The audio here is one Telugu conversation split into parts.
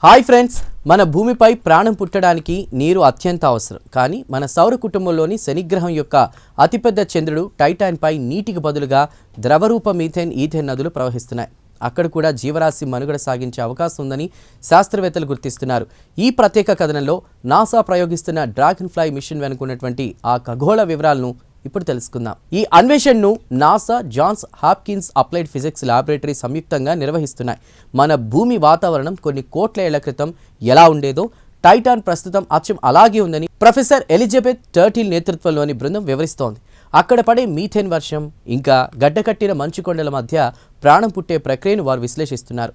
హాయ్ ఫ్రెండ్స్, మన భూమిపై ప్రాణం పుట్టడానికి నీరు అత్యంత అవసరం. కానీ మన సౌర కుటుంబంలోని శనిగ్రహం యొక్క అతిపెద్ద చంద్రుడు టైటాన్పై నీటికి బదులుగా ద్రవరూప మీథేన్, ఈథేన్ నదులు ప్రవహిస్తున్నాయి. అక్కడ కూడా జీవరాశి మనుగడ సాగించే అవకాశం ఉందని శాస్త్రవేత్తలు గుర్తిస్తున్నారు. ఈ ప్రత్యేక కథనంలో నాసా ప్రయోగిస్తున్న డ్రాగన్ ఫ్లై మిషన్ వెనుకున్నటువంటి ఆ ఖగోళ వివరాలను ఇప్పుడు తెలుసుకుందాం. ఈ అన్వేషణను NASA, Johns Hopkins applied physics laboratory సంయుక్తంగా నిర్వహిస్తున్నాయి. మన భూమి వాతావరణం కొన్ని కోట్ల ఏళ్ల క్రితం ఎలా ఉండేదో టైటాన్ ప్రస్తుతం అచ్చం అలాగే ఉందని ప్రొఫెసర్ ఎలిజబెత్ టర్టిల్ నేతృత్వంలోని బృందం వివరిస్తోంది. అక్కడ పడే మీథేన్ వర్షం, ఇంకా గడ్డకట్టిన మంచు కొండల మధ్య ప్రాణం పుట్టే ప్రక్రియను వారు విశ్లేషిస్తున్నారు.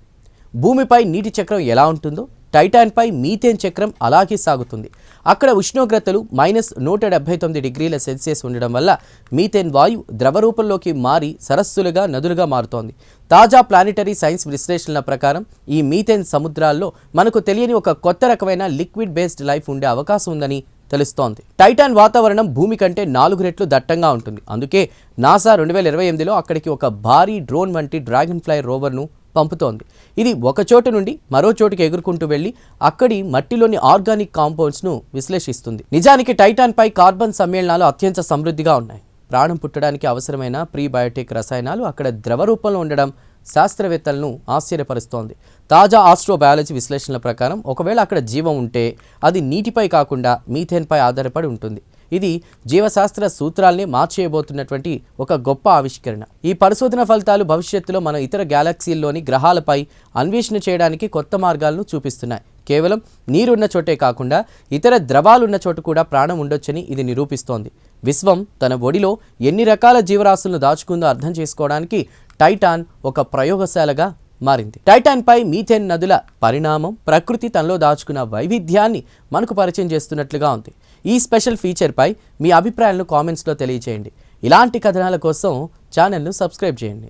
భూమిపై నీటి చక్రం ఎలా ఉంటుందో టైటాన్పై మీథేన్ చక్రం అలాగే సాగుతుంది. అక్కడ ఉష్ణోగ్రతలు -179°C ఉండడం వల్ల మీథేన్ వాయువు ద్రవరూపంలోకి మారి సరస్సులుగా, నదులుగా మారుతోంది. తాజా ప్లానిటరీ సైన్స్ విశ్లేషణల ప్రకారం ఈ మీథేన్ సముద్రాల్లో మనకు తెలియని ఒక కొత్త రకమైన లిక్విడ్ బేస్డ్ లైఫ్ ఉండే అవకాశం ఉందని తెలుస్తోంది. టైటాన్ వాతావరణం భూమి కంటే 4 రెట్లు దట్టంగా ఉంటుంది. అందుకే నాసా 2028లో అక్కడికి ఒక భారీ డ్రోన్ వంటి డ్రాగన్ ఫ్లై రోవర్ను పంపుతోంది. ఇది ఒక చోటు నుండి మరో చోటుకి ఎగురుకుంటూ వెళ్లి అక్కడి మట్టిలోని ఆర్గానిక్ కాంపౌండ్స్ను విశ్లేషిస్తుంది. నిజానికి టైటాన్పై కార్బన్ సమ్మేళనాలు అత్యంత సమృద్ధిగా ఉన్నాయి. ప్రాణం పుట్టడానికి అవసరమైన ప్రీబయోటిక్ రసాయనాలు అక్కడ ద్రవ రూపంలో ఉండడం శాస్త్రవేత్తలను ఆశ్చర్యపరుస్తోంది. తాజా ఆస్ట్రోబయాలజీ విశ్లేషణల ప్రకారం ఒకవేళ అక్కడ జీవం ఉంటే అది నీటిపై కాకుండా మీథేన్పై ఆధారపడి ఉంటుంది. ఇది జీవశాస్త్ర సూత్రాల్ని మార్చేయబోతున్నటువంటి ఒక గొప్ప ఆవిష్కరణ. ఈ పరిశోధన ఫలితాలు భవిష్యత్తులో మన ఇతర గ్యాలక్సీల్లోని గ్రహాలపై అన్వేషణ చేయడానికి కొత్త మార్గాలను చూపిస్తున్నాయి. కేవలం నీరున్న చోటే కాకుండా ఇతర ద్రవాలున్న చోటు కూడా ప్రాణం ఉండొచ్చని ఇది నిరూపిస్తోంది. విశ్వం తన ఒడిలో ఎన్ని రకాల జీవరాశులను దాచుకుందో అర్థం చేసుకోవడానికి టైటాన్ ఒక ప్రయోగశాలగా మారింది. టైటాన్పై మీథేన్ నదుల పరిణామం, ప్రకృతి తనలో దాచుకున్న వైవిధ్యాన్ని మనకు పరిచయం చేస్తున్నట్లుగా ఉంది. ఈ స్పెషల్ ఫీచర్పై మీ అభిప్రాయాలను కామెంట్స్లో తెలియజేయండి. ఇలాంటి కథనాల కోసం ఛానల్ను సబ్స్క్రైబ్ చేయండి.